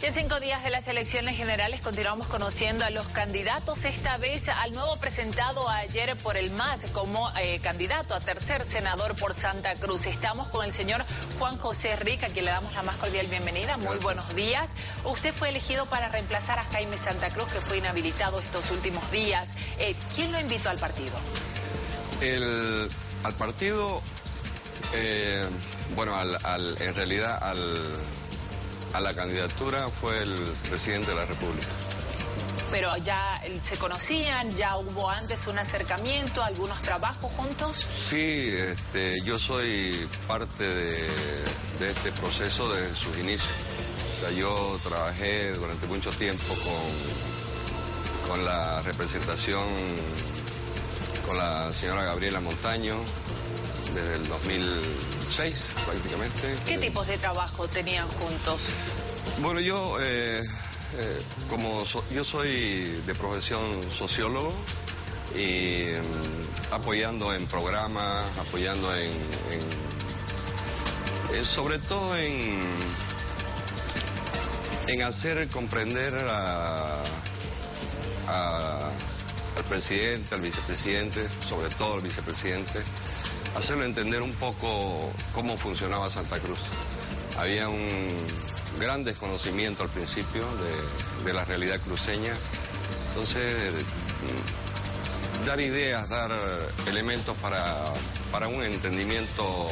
Y en 5 días de las elecciones generales continuamos conociendo a los candidatos, esta vez al nuevo presentado ayer por el MAS como candidato a tercer senador por Santa Cruz. Estamos con el señor Juan José Rick, a quien le damos la más cordial bienvenida. Muy buenos días. Usted fue elegido para reemplazar a Jaime Santa Cruz, que fue inhabilitado estos últimos días. ¿Quién lo invitó al partido? Al partido, en realidad a la candidatura fue el presidente de la República. Pero ya se conocían, ya hubo antes un acercamiento, algunos trabajos juntos. Sí, yo soy parte de este proceso desde sus inicios. O sea, yo trabajé durante mucho tiempo con la representación, con la señora Gabriela Montaño, desde el 2006 prácticamente. ¿Qué tipos de trabajo tenían juntos? Bueno, yo yo soy de profesión sociólogo y apoyando en programas, apoyando sobre todo en hacer comprender al presidente, al vicepresidente, sobre todo al vicepresidente, hacerlo entender un poco cómo funcionaba Santa Cruz. Había un gran desconocimiento al principio de la realidad cruceña. Entonces, dar ideas, dar elementos para un entendimiento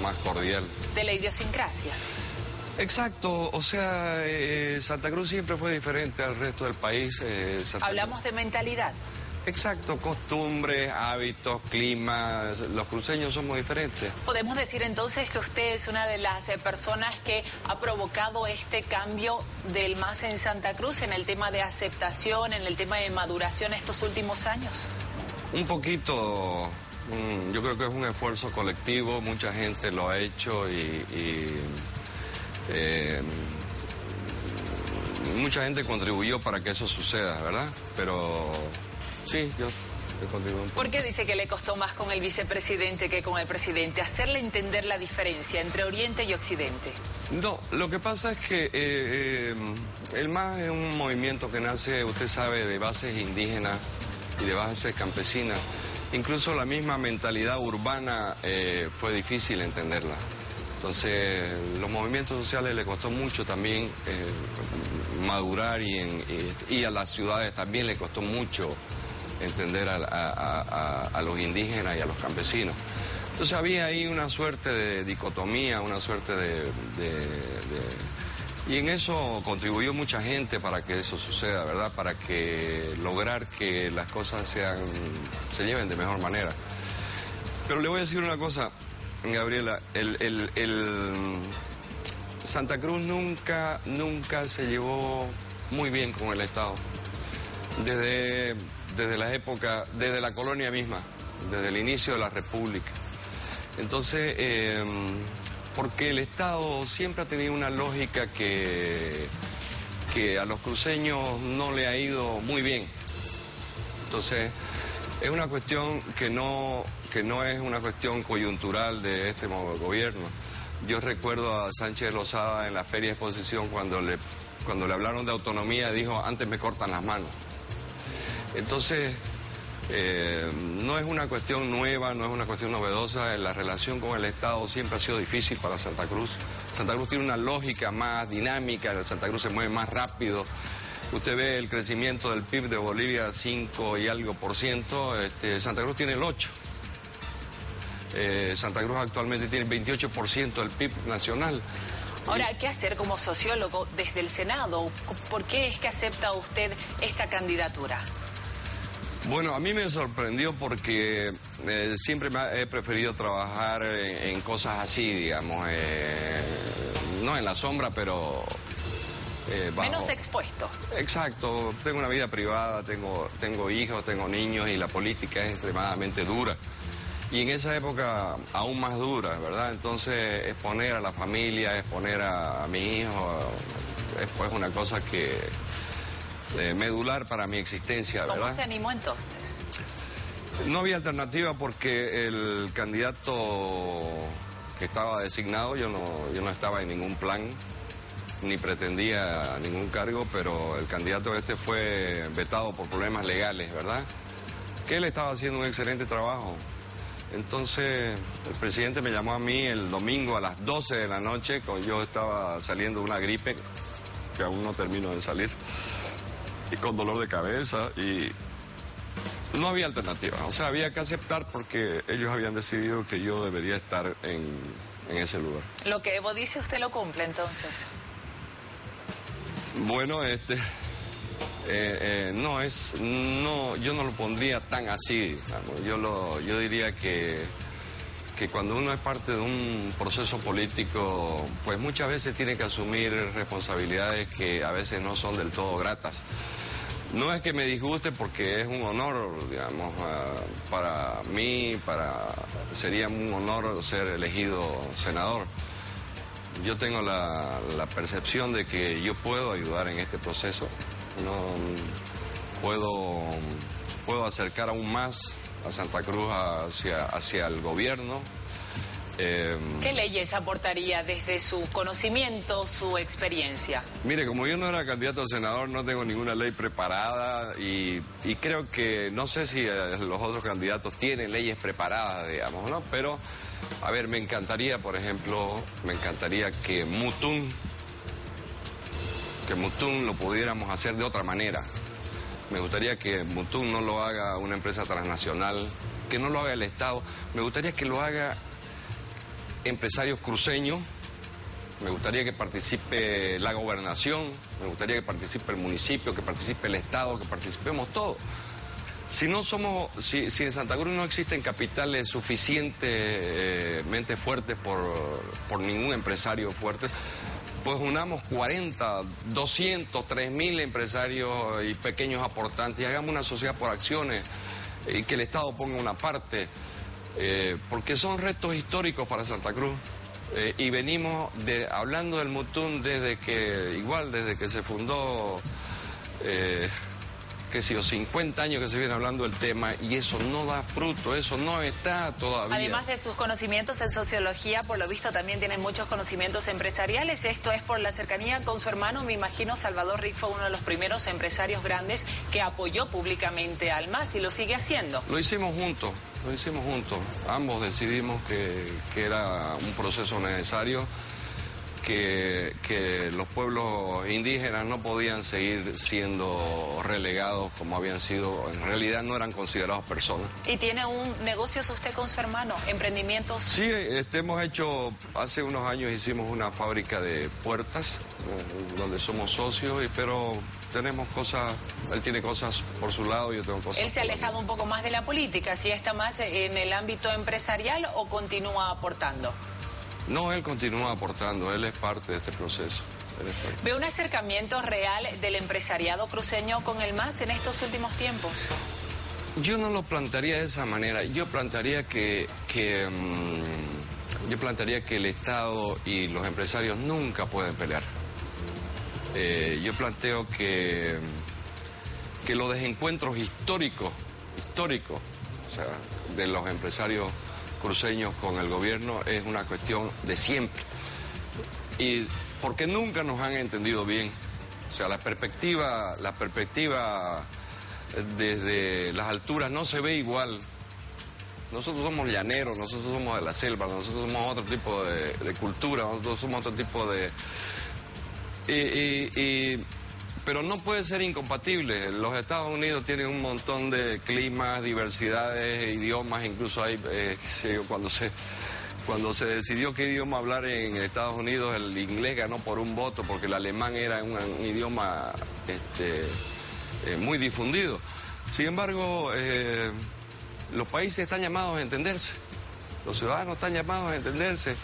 más cordial. De la idiosincrasia. Exacto, o sea, Santa Cruz siempre fue diferente al resto del país. Hablamos de mentalidad. Exacto, costumbres, hábitos, clima, los cruceños somos diferentes. ¿Podemos decir entonces que usted es una de las personas que ha provocado este cambio del MAS en Santa Cruz en el tema de aceptación, en el tema de maduración estos últimos años? Un poquito, yo creo que es un esfuerzo colectivo, mucha gente lo ha hecho mucha gente contribuyó para que eso suceda, ¿verdad? Pero sí, yo contribuyo un poco. ¿Por qué dice que le costó más con el vicepresidente que con el presidente? Hacerle entender la diferencia entre Oriente y Occidente. No, lo que pasa es que el MAS es un movimiento que nace, usted sabe, de bases indígenas y de bases campesinas. Incluso la misma mentalidad urbana fue difícil entenderla. Entonces, los movimientos sociales le costó mucho también madurar y a las ciudades también le costó mucho entender a los indígenas y a los campesinos. Entonces había ahí una suerte de dicotomía, una suerte y en eso contribuyó mucha gente para que eso suceda, ¿verdad? Para lograr que las cosas se lleven de mejor manera. Pero le voy a decir una cosa, Gabriela, Santa Cruz nunca se llevó muy bien con el Estado. Desde la época, desde la colonia misma, desde el inicio de la República. Entonces, porque el Estado siempre ha tenido una lógica que a los cruceños no le ha ido muy bien. Entonces, es una cuestión que no es una cuestión coyuntural de este gobierno. Yo recuerdo a Sánchez Lozada en la Feria de Exposición cuando le hablaron de autonomía, dijo, antes me cortan las manos. Entonces, no es una cuestión nueva, no es una cuestión novedosa. La relación con el Estado siempre ha sido difícil para Santa Cruz. Santa Cruz tiene una lógica más dinámica, Santa Cruz se mueve más rápido. Usted ve el crecimiento del PIB de Bolivia, 5 y algo %, Santa Cruz tiene el 8%. Santa Cruz actualmente tiene el 28% del PIB nacional. Ahora, ¿qué hacer como sociólogo desde el Senado? ¿Por qué es que acepta usted esta candidatura? Bueno, a mí me sorprendió porque siempre he preferido trabajar en cosas así, digamos, no en la sombra, pero menos expuesto. Exacto, tengo una vida privada, tengo hijos, tengo niños y la política es extremadamente dura. Y en esa época aún más dura, ¿verdad? Entonces exponer a la familia, exponer a mis hijos, es pues una cosa que medular para mi existencia, ¿verdad? ¿Cómo se animó entonces? No había alternativa porque el candidato que estaba designado, yo no estaba en ningún plan. ni pretendía ningún cargo, pero el candidato este fue vetado por problemas legales, ¿verdad? Que él estaba haciendo un excelente trabajo. Entonces, el presidente me llamó a mí el domingo a las 12 de la noche, cuando yo estaba saliendo de una gripe, que aún no termino de salir, y con dolor de cabeza, y no había alternativa. O sea, había que aceptar porque ellos habían decidido que yo debería estar en ese lugar. Lo que Evo dice, ¿usted lo cumple entonces? Bueno, yo no lo pondría tan así. Yo diría que cuando uno es parte de un proceso político, pues muchas veces tiene que asumir responsabilidades que a veces no son del todo gratas. No es que me disguste porque es un honor, digamos, para mí, sería un honor ser elegido senador. Yo tengo la percepción de que yo puedo ayudar en este proceso. Puedo acercar aún más a Santa Cruz hacia el gobierno. ¿Qué leyes aportaría desde su conocimiento, su experiencia? Mire, como yo no era candidato a senador, no tengo ninguna ley preparada y creo que, no sé si los otros candidatos tienen leyes preparadas, digamos, ¿no? Pero, a ver, me encantaría, por ejemplo, que Mutún lo pudiéramos hacer de otra manera. Me gustaría que Mutún no lo haga una empresa transnacional, que no lo haga el Estado. Me gustaría que lo haga empresarios cruceños. Me gustaría que participe la gobernación, me gustaría que participe el municipio, que participe el Estado, que participemos todos. Si en Santa Cruz no existen capitales suficientemente fuertes por ningún empresario fuerte, pues unamos 40, 200, 3.000 empresarios y pequeños aportantes y hagamos una sociedad por acciones y que el Estado ponga una parte, porque son retos históricos para Santa Cruz. Y venimos hablando del Mutún desde que se fundó, 50 años que se viene hablando del tema y eso no da fruto, eso no está todavía. Además de sus conocimientos en sociología, por lo visto también tiene muchos conocimientos empresariales. Esto es por la cercanía con su hermano. Me imagino Salvador Rick fue uno de los primeros empresarios grandes que apoyó públicamente al MAS y lo sigue haciendo. Lo hicimos juntos. Ambos decidimos que era un proceso necesario, que los pueblos indígenas no podían seguir siendo relegados como habían sido, en realidad no eran considerados personas. ¿Y tiene un negocio usted con su hermano? ¿Emprendimientos? Sí, hemos hecho, hace unos años hicimos una fábrica de puertas, donde somos socios, pero tenemos cosas, él tiene cosas por su lado, yo tengo cosas. ¿Él se ha alejado un poco más de la política? ¿Sí está más en el ámbito empresarial o continúa aportando? No, él continúa aportando, él es parte de este proceso. ¿Ve un acercamiento real del empresariado cruceño con el MAS en estos últimos tiempos? Yo no lo plantearía de esa manera. Yo plantearía que el Estado y los empresarios nunca pueden pelear. Yo planteo que los desencuentros históricos, o sea, de los empresarios cruceños con el gobierno es una cuestión de siempre. Y porque nunca nos han entendido bien. O sea, la perspectiva desde las alturas no se ve igual. Nosotros somos llaneros, nosotros somos de la selva, nosotros somos otro tipo de cultura, nosotros somos otro tipo de... Pero no puede ser incompatible. Los Estados Unidos tienen un montón de climas, diversidades, idiomas, incluso hay, cuando se decidió qué idioma hablar en Estados Unidos, el inglés ganó por un voto porque el alemán era un idioma muy difundido. Sin embargo, los países están llamados a entenderse, los ciudadanos están llamados a entenderse.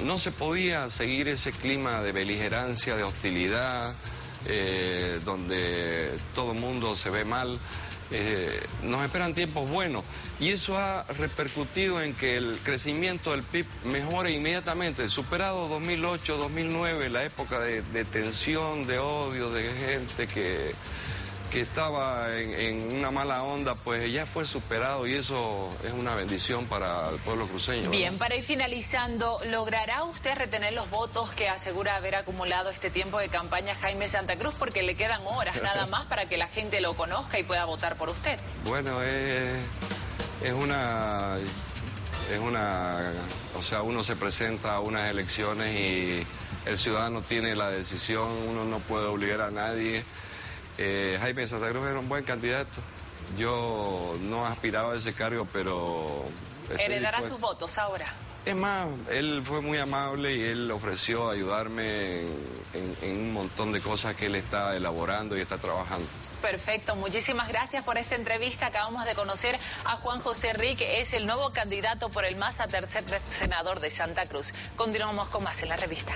No se podía seguir ese clima de beligerancia, de hostilidad, donde todo el mundo se ve mal. Nos esperan tiempos buenos y eso ha repercutido en que el crecimiento del PIB mejore inmediatamente, superado 2008, 2009, la época de tensión, de odio, de gente que estaba en una mala onda, pues ya fue superado y eso es una bendición para el pueblo cruceño, ¿verdad? Bien, para ir finalizando, ¿logrará usted retener los votos que asegura haber acumulado este tiempo de campaña Jaime Santa Cruz? Porque le quedan horas nada más para que la gente lo conozca y pueda votar por usted. Bueno, o sea, uno se presenta a unas elecciones y el ciudadano tiene la decisión, uno no puede obligar a nadie. Jaime Santa Cruz era un buen candidato. Yo no aspiraba a ese cargo, pero... ¿Heredará sus votos ahora? Es más, él fue muy amable y él ofreció ayudarme en un montón de cosas que él está elaborando y está trabajando. Perfecto, muchísimas gracias por esta entrevista. Acabamos de conocer a Juan José Rique, es el nuevo candidato por el MAS a tercer senador de Santa Cruz. Continuamos con más en la revista.